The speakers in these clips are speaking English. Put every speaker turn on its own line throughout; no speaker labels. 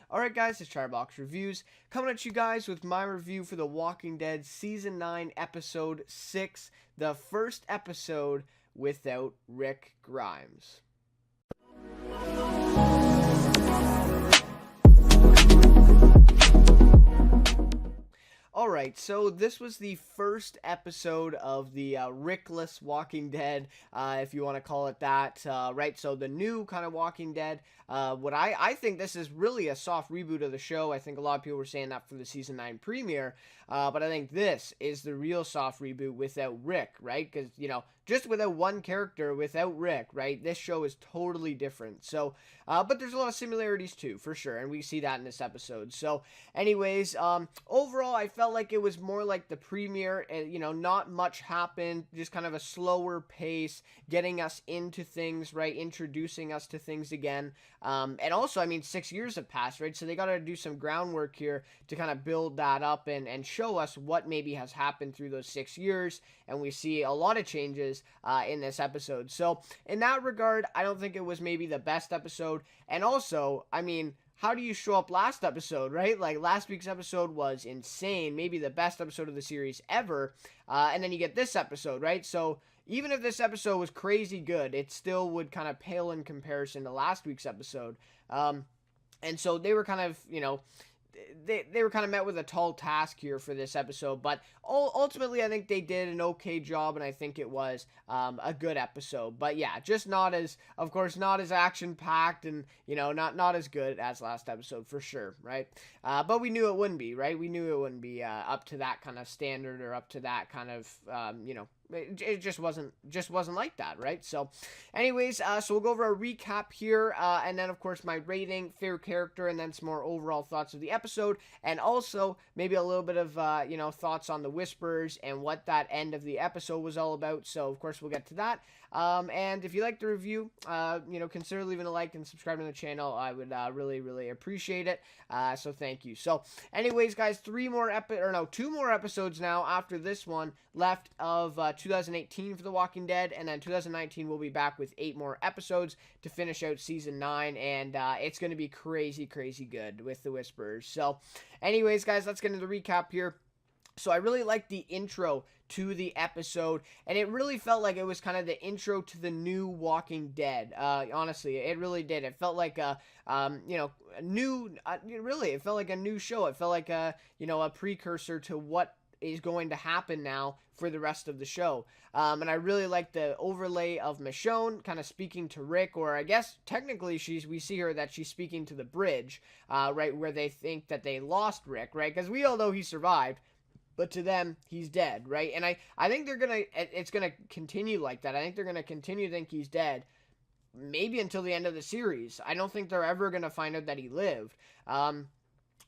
Alright guys, it's Chatterbox Reviews, coming at you guys with my review for The Walking Dead Season 9, Episode 6, the first episode without Rick Grimes. Alright, so this was the first episode of the Rickless Walking Dead, if you want to call it that, right? So the new kind of Walking Dead. I think this is really a soft reboot of the show. I think a lot of people were saying that for the Season 9 premiere, but I think this is the real soft reboot without Rick, right? Because, just without one character, without Rick, right? This show is totally different. So, but there's a lot of similarities too, for sure, and we see that in this episode. So, anyways, overall, I felt like it was more like the premiere, and not much happened, just kind of a slower pace, getting us into things, right? Introducing us to things again. And also, 6 years have passed, right? So they got to do some groundwork here to kind of build that up and show us what maybe has happened through those 6 years. And we see a lot of changes in this episode. So in that regard, I don't think it was maybe the best episode. And also, how do you show up last episode, right? Like, last week's episode was insane, maybe the best episode of the series ever, and then you get this episode, right? So, even if this episode was crazy good, it still would kind of pale in comparison to last week's episode, and so they were kind of, they were kind of met with a tall task here for this episode, but ultimately I think they did an okay job, and I think it was a good episode. But yeah, just not as, of course, not as action-packed, and, not as good as last episode, for sure, right? But we knew it wouldn't be, right? We knew it wouldn't be up to that kind of standard, or up to that kind of, it just wasn't like that, right? So anyways, so we'll go over a recap here, and then of course my rating, favorite character, and then some more overall thoughts of the episode, and also maybe a little bit of thoughts on the Whispers and what that end of the episode was all about. So of course we'll get to that. And if you like the review, consider leaving a like and subscribing to the channel. I would really appreciate it. So thank you. So anyways, guys, two more episodes now after this one left of 2018 for The Walking Dead, and then 2019 we'll be back with 8 more episodes to finish out season 9, and it's going to be crazy good with the Whisperers. So anyways, guys, let's get into the recap here. So I really liked the intro to the episode, and it really felt like it was kind of the intro to the new Walking Dead. Honestly, it really did. It felt like it felt like a new show. It felt like a precursor to what is going to happen now for the rest of the show. And I really like the overlay of Michonne kind of speaking to Rick, or I guess technically we see her that she's speaking to the bridge, right, where they think that they lost Rick, right? Because we all know he survived, but to them, he's dead, right? And I think it's going to continue like that. I think they're going to continue to think he's dead, maybe until the end of the series. I don't think they're ever going to find out that he lived.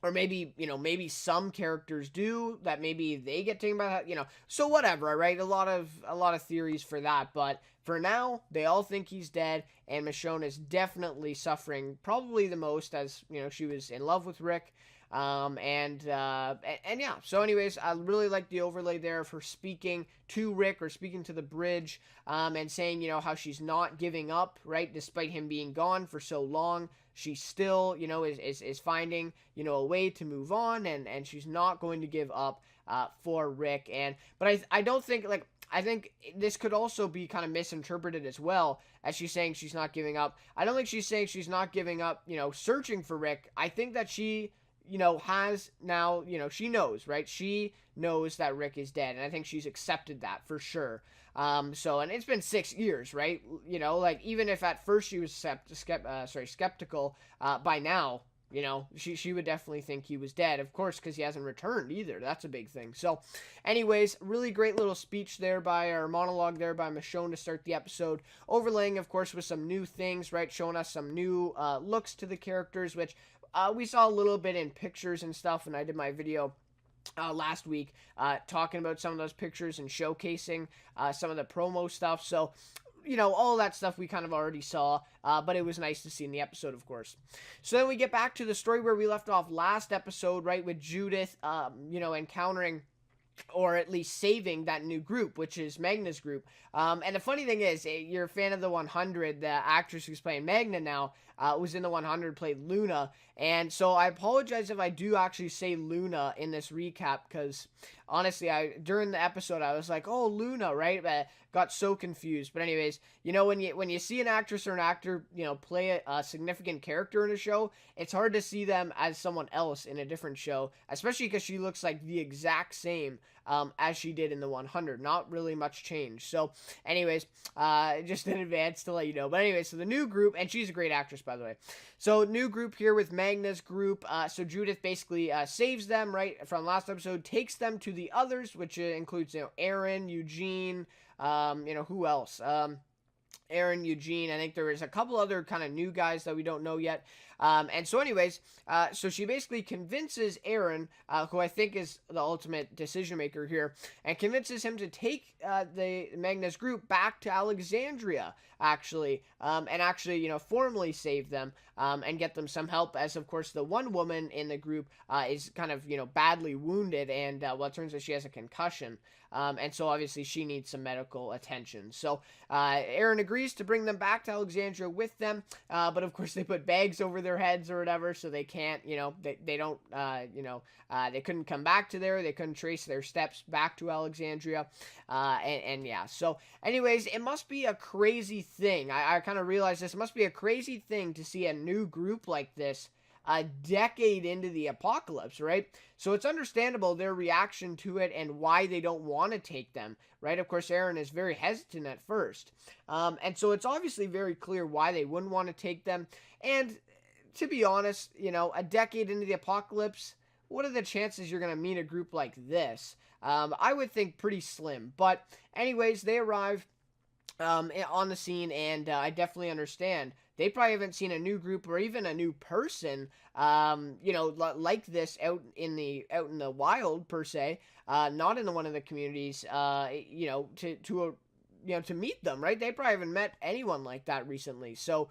Or maybe, maybe some characters do, that maybe they get taken by that, so whatever, right? A lot of theories for that, but for now, they all think he's dead, and Michonne is definitely suffering probably the most, as, she was in love with Rick. And yeah, so anyways, I really like the overlay there of her speaking to Rick, or speaking to the bridge, and saying, how she's not giving up, right, despite him being gone for so long. She still, is finding, a way to move on, and she's not going to give up, for Rick. But I don't think, I think this could also be kind of misinterpreted as well, as she's saying she's not giving up. I don't think she's saying she's not giving up, searching for Rick. I think that she, has now, she knows, right? She knows that Rick is dead, and I think she's accepted that for sure. So, and it's been 6 years, right? Even if at first she was skeptical, by now, she would definitely think he was dead, of course, because he hasn't returned either. That's a big thing. So, anyways, really great little speech there monologue there by Michonne to start the episode, overlaying, of course, with some new things, right? Showing us some new looks to the characters, which we saw a little bit in pictures and stuff, and I did my video last week talking about some of those pictures and showcasing some of the promo stuff. So, all that stuff we kind of already saw, but it was nice to see in the episode, of course. So then we get back to the story where we left off last episode, right, with Judith, encountering or at least saving that new group, which is Magna's group. And the funny thing is, you're a fan of the 100. The actress who's playing Magna now was in the 100, played Luna. And so I apologize if I do actually say Luna in this recap, because honestly, during the episode I was like, oh, Luna, right? But got so confused. But anyways, when you see an actress or an actor, play a significant character in a show, it's hard to see them as someone else in a different show, especially because she looks like the exact same as she did in the 100. Not really much change. So anyways, just in advance to let you know. But anyways, so the new group, and she's a great actress, by the way. So new group here with Magna's group. So Judith basically saves them, right, from last episode, takes them to the others, which includes, Aaron, Eugene, who else? Aaron, Eugene. I think there is a couple other kind of new guys that we don't know yet. And so anyways, so she basically convinces Aaron, who I think is the ultimate decision maker here, and convinces him to take the Magna's group back to Alexandria, actually, and actually, formally save them and get them some help, as of course the one woman in the group is kind of, badly wounded, and it turns out she has a concussion. And so obviously she needs some medical attention. So Aaron agrees to bring them back to Alexandria with them, but of course they put bags over their heads or whatever, so they can't, they don't, they couldn't come back to there. They couldn't trace their steps back to Alexandria. And yeah, so anyways, it must be a crazy thing. I kind of realized this. It must be a crazy thing to see a new group like this a decade into the apocalypse, right? So it's understandable their reaction to it and why they don't want to take them, right? Of course, Aaron is very hesitant at first. And so it's obviously very clear why they wouldn't want to take them. And to be honest, a decade into the apocalypse, what are the chances you're going to meet a group like this? I would think pretty slim. But anyways, they arrive on the scene, and I definitely understand. They probably haven't seen a new group or even a new person, like this out in the wild per se, not in one of the communities, to meet them, right? They probably haven't met anyone like that recently. So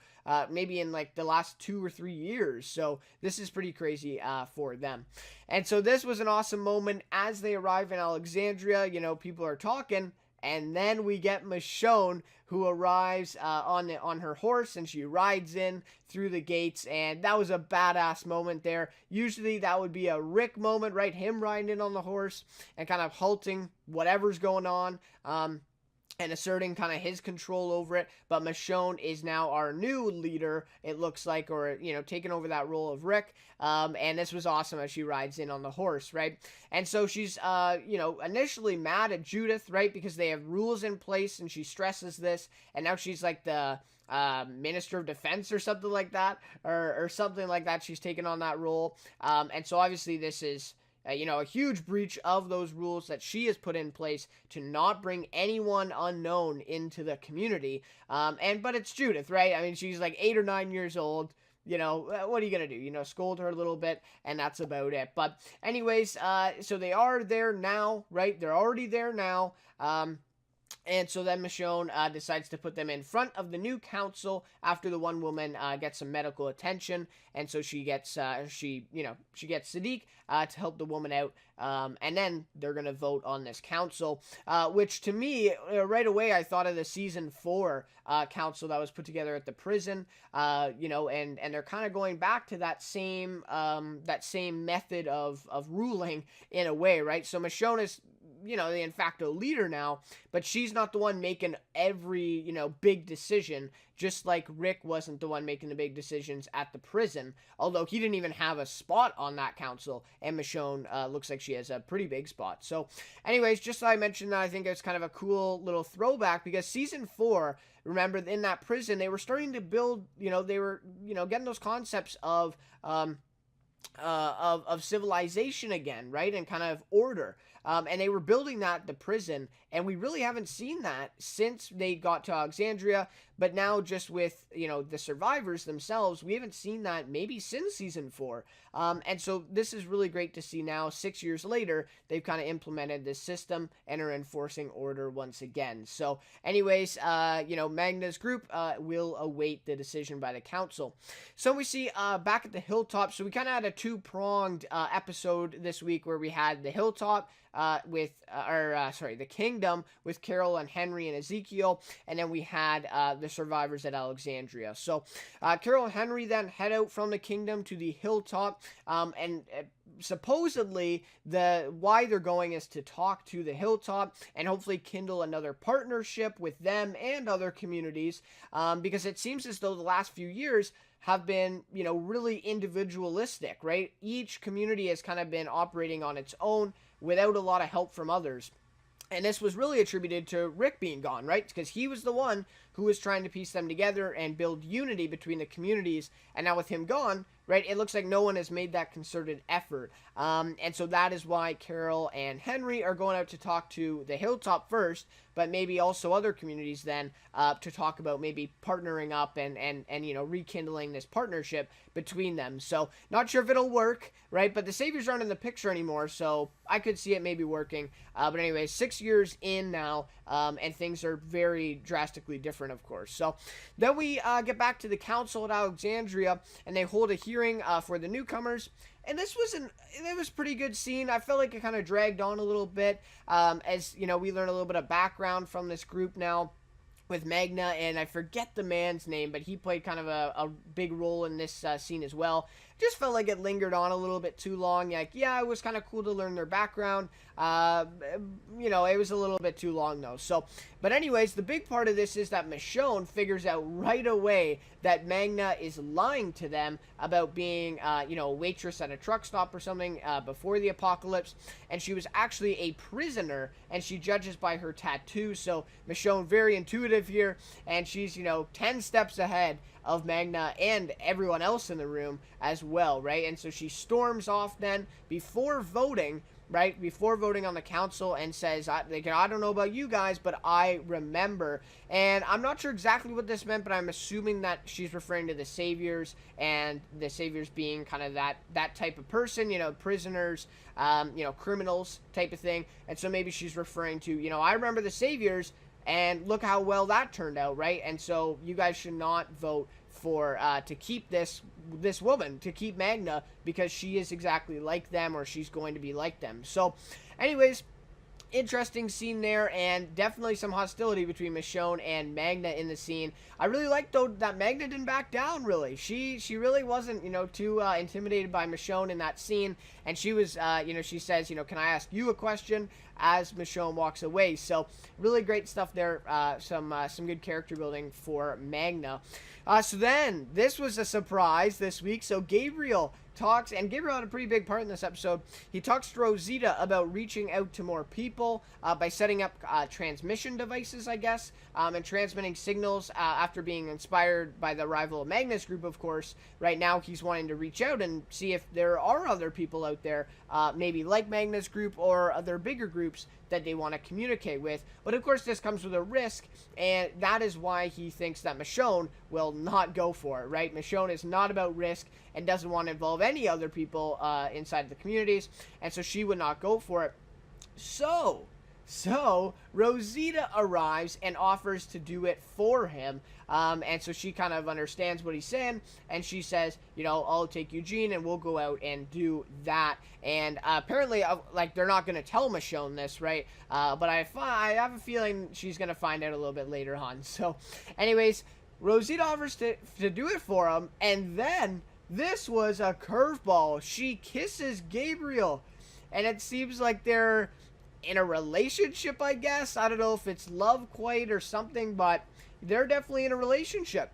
maybe in like the last 2 or 3 years. So this is pretty crazy for them. And so this was an awesome moment as they arrive in Alexandria. People are talking. And then we get Michonne, who arrives on her horse, and she rides in through the gates, and that was a badass moment there. Usually that would be a Rick moment, right? Him riding in on the horse and kind of halting whatever's going on. And asserting kind of his control over it. But Michonne is now our new leader, it looks like, or, taking over that role of Rick. And this was awesome as she rides in on the horse, right? And so she's, initially mad at Judith, right? Because they have rules in place, and she stresses this. And now she's like the Minister of Defense or something like that, or something like that. She's taken on that role. And so obviously this is a huge breach of those rules that she has put in place to not bring anyone unknown into the community. But it's Judith, right? I mean, she's like 8 or 9 years old. What are you going to do? Scold her a little bit, and that's about it. But anyways, so they are there now, right? They're already there now. And so then Michonne decides to put them in front of the new council after the one woman gets some medical attention, and so she gets Sadiq to help the woman out, and then they're gonna vote on this council, which to me right away I thought of the season 4 council that was put together at the prison, and they're kind of going back to that same method of ruling in a way, right? So Michonne is the de facto leader now, but she's not the one making every, big decision, just like Rick wasn't the one making the big decisions at the prison, although he didn't even have a spot on that council, and Michonne looks like she has a pretty big spot. So anyways, just so I mentioned that, I think it's kind of a cool little throwback, because season 4, remember, in that prison, they were starting to build, they were, getting those concepts of civilization again, right? And kind of order. And they were building that at the prison, and we really haven't seen that since they got to Alexandria. But now, just with the survivors themselves, we haven't seen that maybe since season 4. And so this is really great to see now. 6 years later, they've kind of implemented this system and are enforcing order once again. So, anyways, Magna's group will await the decision by the council. So we see back at the hilltop. So we kind of had of two-pronged episode this week where we had the Hilltop the Kingdom with Carol and Henry and Ezekiel, and then we had the survivors at Alexandria. So Carol and Henry then head out from the Kingdom to the Hilltop, and supposedly why they're going is to talk to the Hilltop and hopefully kindle another partnership with them and other communities, because it seems as though the last few years have been, really individualistic, right? Each community has kind of been operating on its own without a lot of help from others. And this was really attributed to Rick being gone, right? Because he was the one who was trying to piece them together and build unity between the communities. And now with him gone, right, it looks like no one has made that concerted effort. And so that is why Carol and Henry are going out to talk to the Hilltop first, but maybe also other communities then to talk about maybe partnering up and rekindling this partnership between them. So not sure if it'll work, right? But the Saviors aren't in the picture anymore, so I could see it maybe working. But anyway, 6 years in now, and things are very drastically different, of course. So then we get back to the council at Alexandria, and they hold a hearing for the newcomers. And it was a pretty good scene. I felt like it kind of dragged on a little bit, as we learn a little bit of background from this group now with Magna, and I forget the man's name, but he played kind of a big role in this scene as well. Just felt like it lingered on a little bit too long. Like, yeah, it was kind of cool to learn their background. It was a little bit too long, though. So, but anyways, the big part of this is that Michonne figures out right away that Magna is lying to them about being, a waitress at a truck stop or something before the apocalypse. And she was actually a prisoner, and she judges by her tattoo. So Michonne, very intuitive here, and she's, 10 steps ahead of Magna and everyone else in the room as well, right? And so she storms off then before voting, right? Before voting on the council, and says, I don't know about you guys, but I remember. And I'm not sure exactly what this meant, but I'm assuming that she's referring to the Saviors, and the Saviors being kind of that type of person, prisoners, criminals type of thing. And so maybe she's referring to, I remember the Saviors, and look how well that turned out, right? And so you guys should not vote for to keep this woman, to keep Magna, because she is exactly like them, or she's going to be like them. So anyways, interesting scene there, and definitely some hostility between Michonne and Magna in the scene. I really liked, though, that Magna didn't back down, really. She really wasn't, too intimidated by Michonne in that scene, and she was, she says, can I ask you a question, as Michonne walks away. So really great stuff there, some good character building for Magna. So then, this was a surprise this week, so Gabriel talks, and Gabriel had a pretty big part in this episode. He talks to Rosita about reaching out to more people by setting up transmission devices, I guess, and transmitting signals after being inspired by the arrival of Magna's group, of course. Right now, he's wanting to reach out and see if there are other people out there, maybe like Magna's group or other bigger groups that they want to communicate with. But of course, this comes with a risk, and that is why he thinks that Michonne will not go for it, right? Michonne is not about risk and doesn't want to involve any other people inside the communities, and so she would not go for it. So Rosita arrives and offers to do it for him, and so she kind of understands what he's saying, and she says, I'll take Eugene and we'll go out and do that. And apparently, they're not going to tell Michonne this, right? But I have a feeling she's going to find out a little bit later on. So anyways, Rosita offers to do it for him, and then this was a curveball. She kisses Gabriel, and it seems like they're in a relationship, I guess. I don't know if it's love quite or something, but they're definitely in a relationship.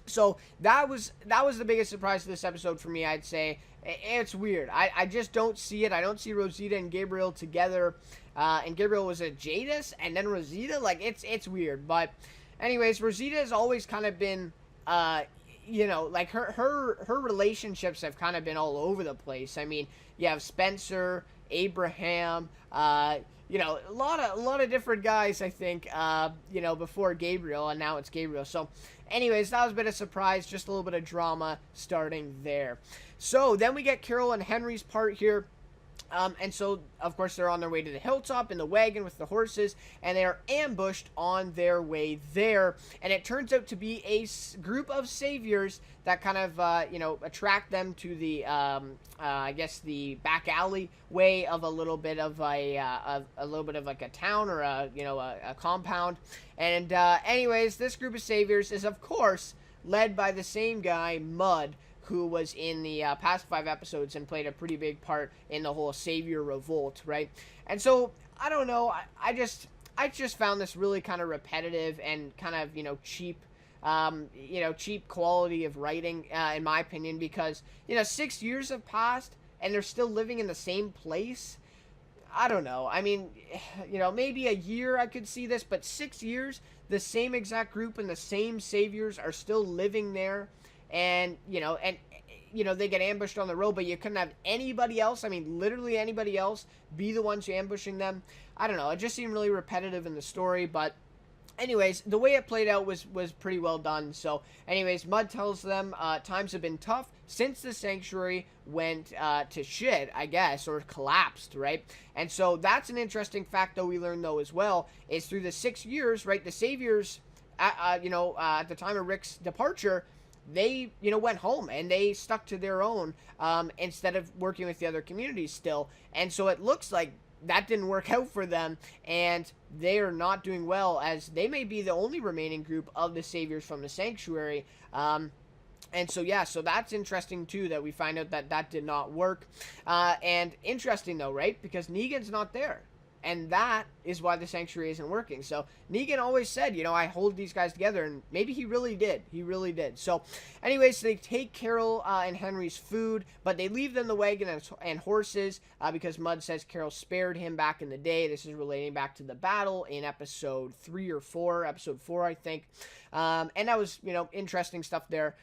So that was the biggest surprise of this episode for me, I'd say. It's weird. I just don't see it. I don't see Rosita and Gabriel together. And Gabriel was a Jadis, and then Rosita. It's weird. But anyways, Rosita has always kind of been, her relationships have kind of been all over the place. I mean, you have Spencer, Abraham, a lot of different guys, I think, before Gabriel, and now it's Gabriel. So anyways, that was a bit of surprise, just a little bit of drama starting there. So then we get Carol and Henry's part here. And so, of course, they're on their way to the hilltop in the wagon with the horses, and they are ambushed on their way there. And it turns out to be a group of saviors that kind of, attract them to the, I guess, the back alley way of a little bit of a little bit of like a town or a compound. And anyways, this group of saviors is, of course, led by the same guy, Mud, who was in the past 5 episodes and played a pretty big part in the whole Savior revolt, right? And so, I don't know, I just found this really kind of repetitive and kind of, cheap, cheap quality of writing, in my opinion, because, 6 years have passed and they're still living in the same place. I don't know. I mean, maybe a year I could see this, but 6 years, the same exact group and the same saviors are still living there. And they get ambushed on the road, but you couldn't have anybody else, I mean literally anybody else, be the ones ambushing them. I don't know, it just seemed really repetitive in the story. But anyways, the way it played out was pretty well done. So anyways, Mud tells them times have been tough since the sanctuary went to shit, I guess, or collapsed, right? And so that's an interesting fact, though, we learned, though, as well, is through the 6 years, right, the saviors, at the time of Rick's departure, they, went home and they stuck to their own, instead of working with the other communities still. And so it looks like that didn't work out for them, and they are not doing well, as they may be the only remaining group of the saviors from the sanctuary. And so, yeah, so that's interesting, too, that we find out that did not work. And interesting, though, right? Because Negan's not there. And that is why the sanctuary isn't working. So Negan always said, I hold these guys together, and maybe he really did. He really did. So anyways, they take Carol and Henry's food, but they leave them the wagon and horses, because Mud says Carol spared him back in the day. This is relating back to the battle in episode 3 or 4, episode 4, I think. And that was, interesting stuff there.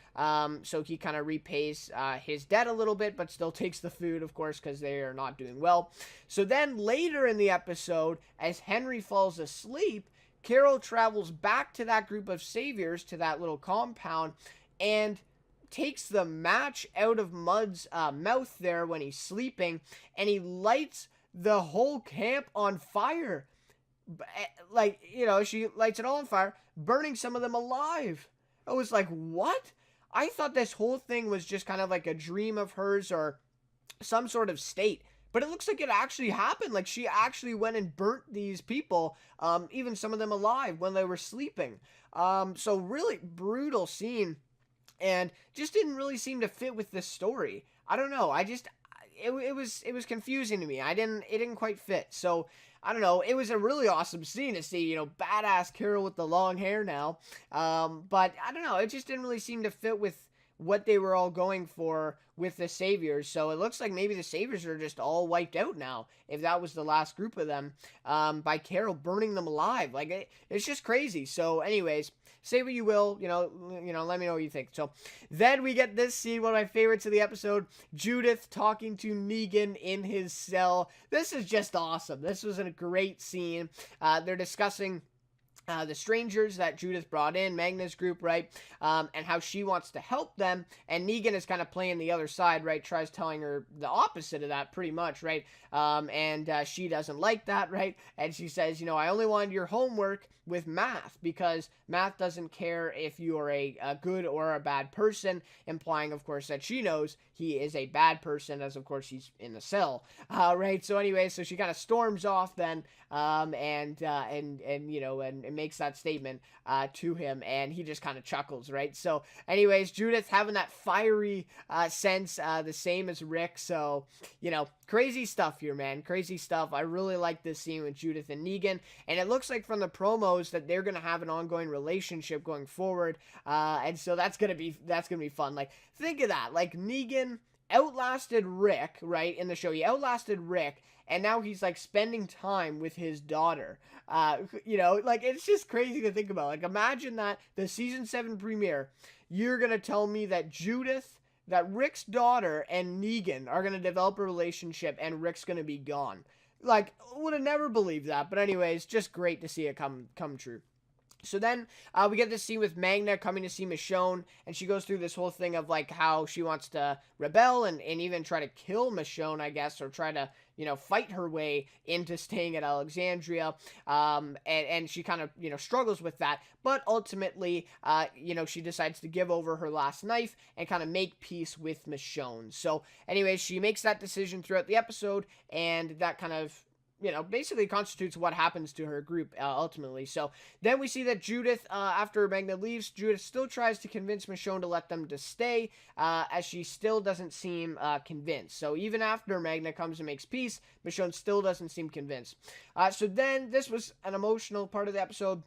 So he kind of repays his debt a little bit, but still takes the food, of course, because they are not doing well. So then later in the episode, as Henry falls asleep, Carol travels back to that group of saviors, to that little compound, and takes the match out of Mud's mouth there when he's sleeping, and he lights the whole camp on fire. She lights it all on fire, burning some of them alive. I was like, what? I thought this whole thing was just kind of like a dream of hers or some sort of state. But it looks like it actually happened. Like, she actually went and burnt these people, even some of them alive, when they were sleeping. So really brutal scene, and just didn't really seem to fit with this story. I don't know. It was confusing to me. It didn't quite fit. So I don't know. It was a really awesome scene to see, badass Carol with the long hair now. But I don't know. It just didn't really seem to fit with what they were all going for with the saviors. So it looks like maybe the saviors are just all wiped out now, if that was the last group of them, by Carol burning them alive. Like, it's just crazy. So anyways, say what you will, let me know what you think. So then we get this scene, one of my favorites of the episode, Judith talking to Negan in his cell. This is just awesome. This was a great scene. They're discussing the strangers that Judith brought in, Magna's group, right, and how she wants to help them, and Negan is kind of playing the other side, right, tries telling her the opposite of that, pretty much, right, and she doesn't like that, right, and she says, I only wanted your homework with math, because math doesn't care if you are a good or a bad person, implying, of course, that she knows he is a bad person, as, of course, he's in the cell, right, so anyway, so she kind of storms off then, and makes that statement to him, and he just kind of chuckles, right? So anyways, Judith having that fiery sense, the same as Rick. So, crazy stuff here, man. Crazy stuff. I really like this scene with Judith and Negan, and it looks like from the promos that they're gonna have an ongoing relationship going forward, and so that's gonna be fun. Like, think of that. Like, Negan outlasted Rick, right, in the show. He outlasted Rick, and now he's, like, spending time with his daughter. Like, it's just crazy to think about. Like, imagine that, the season 7 premiere, you're gonna tell me that that Rick's daughter and Negan are gonna develop a relationship, and Rick's gonna be gone. Like, would have never believed that. But anyways, just great to see it come true. So then we get this scene with Magna coming to see Michonne, and she goes through this whole thing of like how she wants to rebel and even try to kill Michonne, I guess, or try to, fight her way into staying at Alexandria. And she kind of, struggles with that. But ultimately, she decides to give over her last knife and kind of make peace with Michonne. So, anyways, she makes that decision throughout the episode, and that kind of basically constitutes what happens to her group ultimately. So then we see that Judith, after Magna leaves, Judith still tries to convince Michonne to let them to stay, as she still doesn't seem convinced. So even after Magna comes and makes peace, Michonne still doesn't seem convinced. So then this was an emotional part of the episode.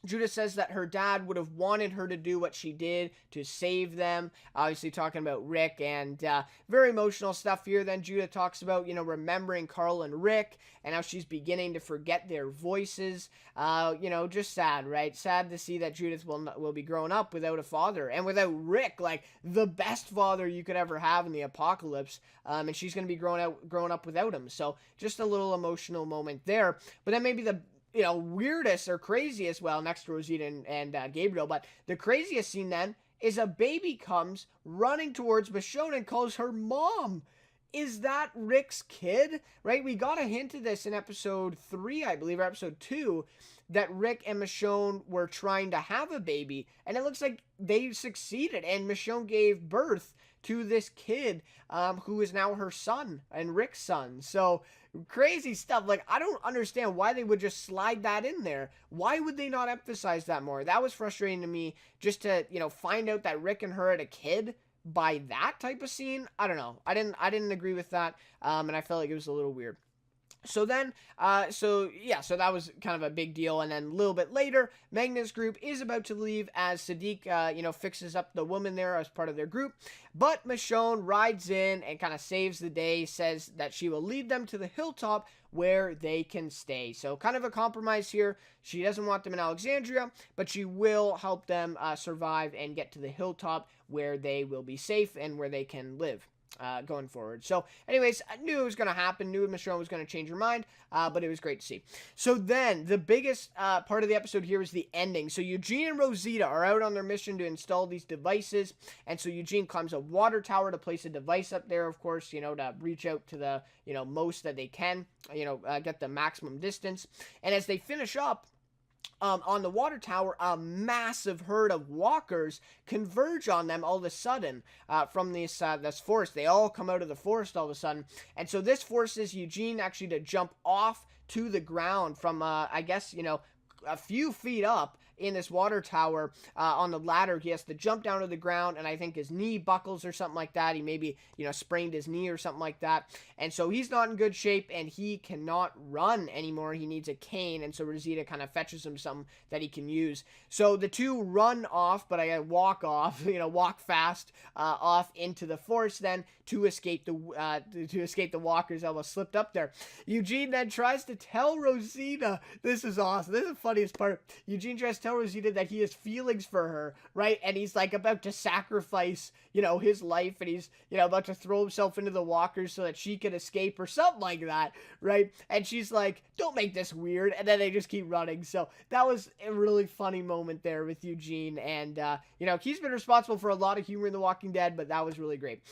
Judith says that her dad would have wanted her to do what she did to save them. Obviously talking about Rick, and very emotional stuff here. Then Judith talks about, remembering Carl and Rick and how she's beginning to forget their voices. Just sad, right? Sad to see that Judith will be growing up without a father and without Rick, like the best father you could ever have in the apocalypse. And she's going to be growing up without him. So just a little emotional moment there. But then maybe the weirdest or craziest, well, next to Rosita and Gabriel, but the craziest scene then is a baby comes running towards Michonne and calls her mom. Is that Rick's kid? Right? We got a hint of this in episode 3, I believe, or episode 2, that Rick and Michonne were trying to have a baby, and it looks like they succeeded, and Michonne gave birth to this kid, who is now her son and Rick's son. So crazy stuff. Like, I don't understand why they would just slide that in there. Why would they not emphasize that more? That was frustrating to me, just to, find out that Rick and her had a kid by that type of scene. I don't know. I didn't agree with that. And I felt like it was a little weird. So then, so that was kind of a big deal. And then a little bit later, Magna's group is about to leave as Sadiq, fixes up the woman there as part of their group. But Michonne rides in and kind of saves the day, says that she will lead them to the hilltop where they can stay. So kind of a compromise here. She doesn't want them in Alexandria, but she will help them survive and get to the hilltop where they will be safe and where they can live. Going forward. So anyways, I knew it was going to happen, knew Michonne was going to change her mind, but it was great to see. So then, the biggest part of the episode here is the ending. So Eugene and Rosita are out on their mission to install these devices, and so Eugene climbs a water tower to place a device up there, of course, to reach out to the, most that they can, get the maximum distance. And as they finish up, on the water tower, a massive herd of walkers converge on them all of a sudden from this forest. They all come out of the forest all of a sudden. And so this forces Eugene actually to jump off to the ground from, I guess, a few feet up in this water tower on the ladder. He has to jump down to the ground, and I think his knee buckles or something like that. He maybe, sprained his knee or something like that. And so he's not in good shape, and he cannot run anymore. He needs a cane, and so Rosita kind of fetches him something that he can use. So the two run off, but I gotta walk off, walk fast off into the forest then to escape the walkers. I almost slipped up there. Eugene then tries to tell Rosita, this is awesome. This is the funniest part. Eugene tries to tell Rosita that he has feelings for her, right? And he's like about to sacrifice, his life, and he's, about to throw himself into the walkers so that she can escape or something like that, right? And she's like, don't make this weird. And then they just keep running. So that was a really funny moment there with Eugene. And, he's been responsible for a lot of humor in The Walking Dead, but that was really great.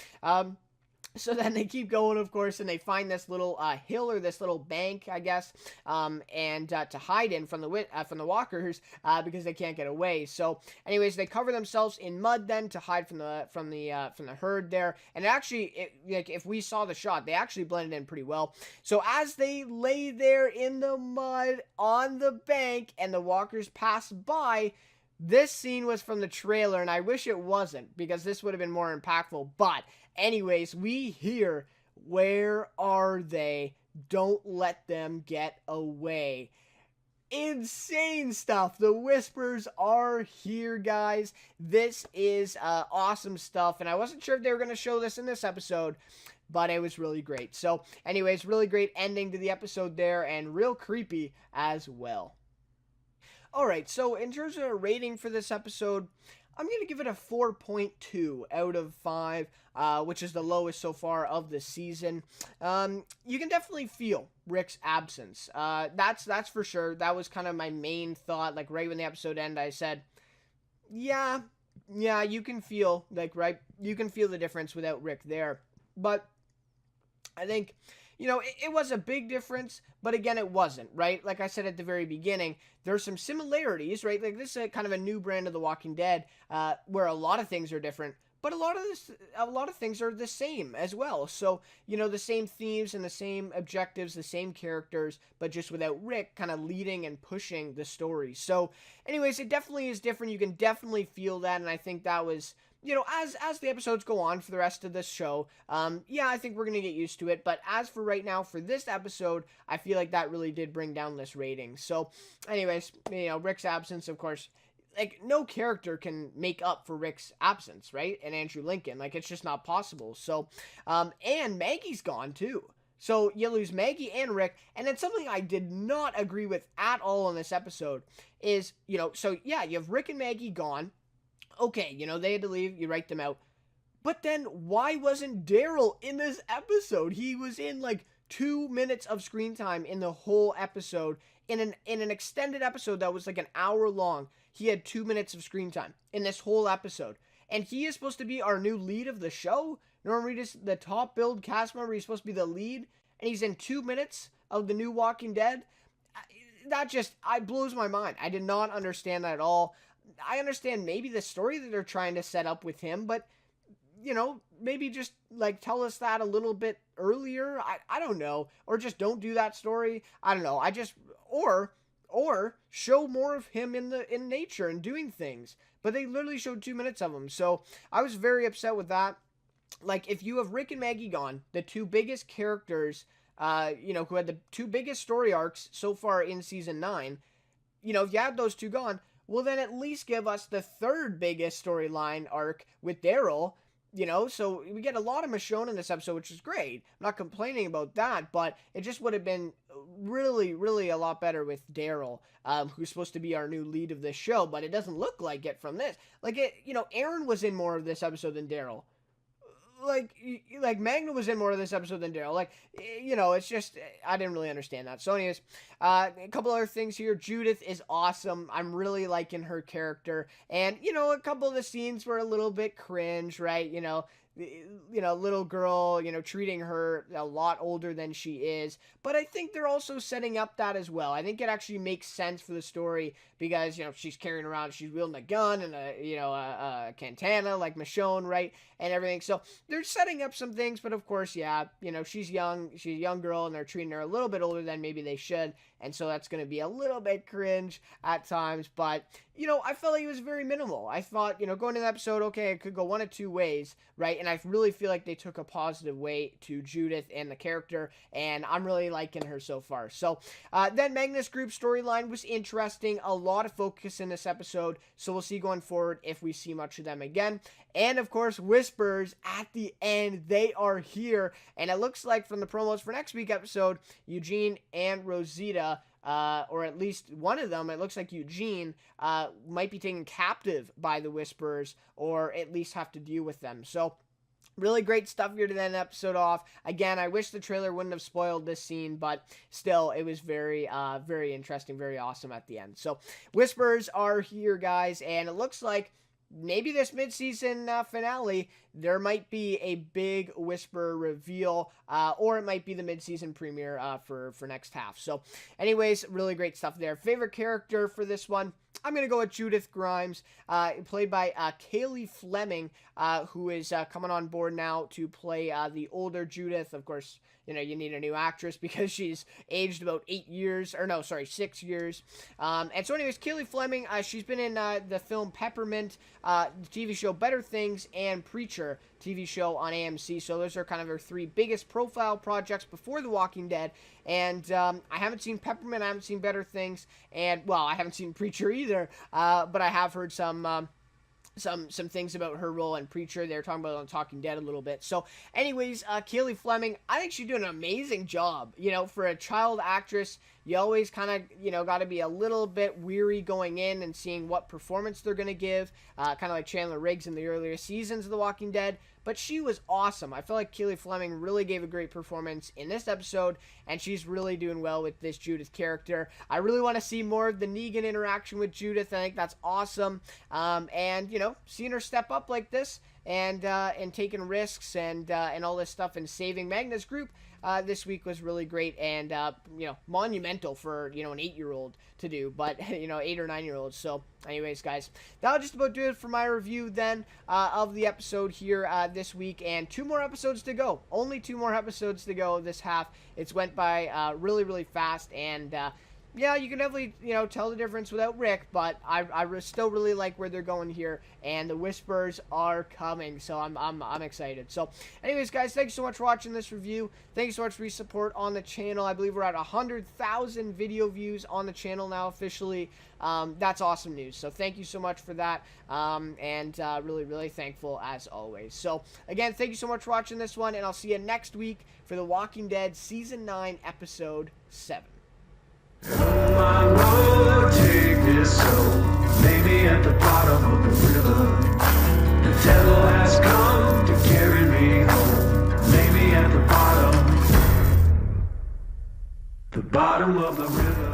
So then they keep going, of course, and they find this little hill or this little bank, I guess, and to hide in from the walkers because they can't get away. So, anyways, they cover themselves in mud then to hide from the herd there. And actually, if we saw the shot, they actually blended in pretty well. So as they lay there in the mud on the bank and the walkers pass by. This scene was from the trailer, and I wish it wasn't, because this would have been more impactful. But anyways, we hear, where are they? Don't let them get away. Insane stuff. The whispers are here, guys. This is awesome stuff, and I wasn't sure if they were going to show this in this episode, but it was really great. So anyways, really great ending to the episode there, and real creepy as well. Alright, so in terms of a rating for this episode, I'm going to give it a 4.2 out of 5, which is the lowest so far of the season. You can definitely feel Rick's absence. That's for sure. That was kind of my main thought. Like right when the episode ended, I said, yeah, you can feel you can feel the difference without Rick there. But I think, it was a big difference, but again, it wasn't, right? Like I said at the very beginning, there's some similarities, right? Like this is kind of a new brand of The Walking Dead, where a lot of things are different, but a lot of things are the same as well. So, the same themes and the same objectives, the same characters, but just without Rick kind of leading and pushing the story. So, anyways, it definitely is different. You can definitely feel that, and I think that was, as the episodes go on for the rest of this show, I think we're gonna get used to it. But as for right now, for this episode, I feel like that really did bring down this rating. So, anyways, Rick's absence, of course, like no character can make up for Rick's absence, right? And Andrew Lincoln, like it's just not possible. So, and Maggie's gone too. So you lose Maggie and Rick, and then something I did not agree with at all in this episode is, so yeah, you have Rick and Maggie gone. Okay, they had to leave, you write them out. But then why wasn't Daryl in this episode? He was in like 2 minutes of screen time in the whole episode. In an extended episode that was like an hour long, he had 2 minutes of screen time in this whole episode. And he is supposed to be our new lead of the show. Norman Reedus, the top billed cast member, he's supposed to be the lead. And he's in 2 minutes of the new Walking Dead. That just, blows my mind. I did not understand that at all. I understand maybe the story that they're trying to set up with him, but, maybe just, like, tell us that a little bit earlier. I don't know. Or just don't do that story. I don't know. Or show more of him in nature and doing things. But they literally showed 2 minutes of him. So I was very upset with that. Like, if you have Rick and Maggie gone, the two biggest characters, who had the two biggest story arcs so far in season 9, if you have those two gone, well, then at least give us the third biggest storyline arc with Daryl, so we get a lot of Michonne in this episode, which is great. I'm not complaining about that, but it just would have been really, really a lot better with Daryl, who's supposed to be our new lead of this show, but it doesn't look like it from this. Like, Aaron was in more of this episode than Daryl. Like Magna was in more of this episode than Daryl. Like, it's just, I didn't really understand that. So anyways, a couple other things here. Judith is awesome. I'm really liking her character. And, a couple of the scenes were a little bit cringe, right? Little girl, treating her a lot older than she is. But I think they're also setting up that as well. I think it actually makes sense for the story because, she's carrying around, she's wielding a gun and a katana like Michonne, right? And everything. So they're setting up some things, but of course, yeah, she's young, she's a young girl and they're treating her a little bit older than maybe they should. And so that's going to be a little bit cringe at times, but, I felt like it was very minimal. I thought, going to the episode, okay, it could go one of two ways, right? And I really feel like they took a positive way to Judith and the character, and I'm really liking her so far. So, then Magnus Group storyline was interesting. A lot of focus in this episode, so we'll see going forward if we see much of them again. And, of course, Whispers at the end, they are here, and it looks like from the promos for next week's episode, Eugene and Rosita, or at least one of them, it looks like Eugene, might be taken captive by the Whisperers, or at least have to deal with them. So, really great stuff here to end the episode off. Again, I wish the trailer wouldn't have spoiled this scene, but still, it was very, very interesting, very awesome at the end. So, Whisperers are here, guys, and it looks like maybe this mid-season finale, there might be a big Whisper reveal, or it might be the mid-season premiere for next half. So, anyways, really great stuff there. Favorite character for this one? I'm going to go with Judith Grimes, played by Kaylee Fleming, who is coming on board now to play the older Judith. Of course, you need a new actress because she's aged about 6 years. And so anyways, Kaylee Fleming, she's been in the film Peppermint, the TV show Better Things, and Preacher TV show on AMC. So those are kind of her three biggest profile projects before The Walking Dead. And I haven't seen Peppermint, I haven't seen Better Things, and, well, I haven't seen Preacher either, but I have heard some some things about her role in Preacher. They're talking about it on Talking Dead a little bit. So anyways, Keely Fleming, I think she's doing an amazing job. You know, for a child actress, you always kind of, you know, got to be a little bit weary going in and seeing what performance they're going to give, kind of like Chandler Riggs in the earlier seasons of The Walking Dead. But she was awesome. I feel like Keely Fleming really gave a great performance in this episode, and she's really doing well with this Judith character. I really want to see more of the Negan interaction with Judith. I think that's awesome. And, you know, seeing her step up like this and taking risks and all this stuff and saving Magna's group this week was really great and, you know, monumental for, you know, an 8-year-old to do, but, you know, 8 or 9-year-olds. So anyways, guys, that'll just about do it for my review then of the episode here this week, and 2 more episodes to go. Only 2 more episodes to go this half. It's went by really, really fast, and yeah, you can definitely, you know, tell the difference without Rick, but I still really like where they're going here, and the whispers are coming, so I'm excited. So, anyways, guys, thanks so much for watching this review. Thank you so much for your support on the channel. I believe we're at 100,000 video views on the channel now officially. That's awesome news, so thank you so much for that, and really, really thankful as always. So, again, thank you so much for watching this one, and I'll see you next week for The Walking Dead Season 9, Episode 7.
My road, take this soul, maybe at the bottom of the river. The devil has come to carry me home, maybe at the bottom of the river.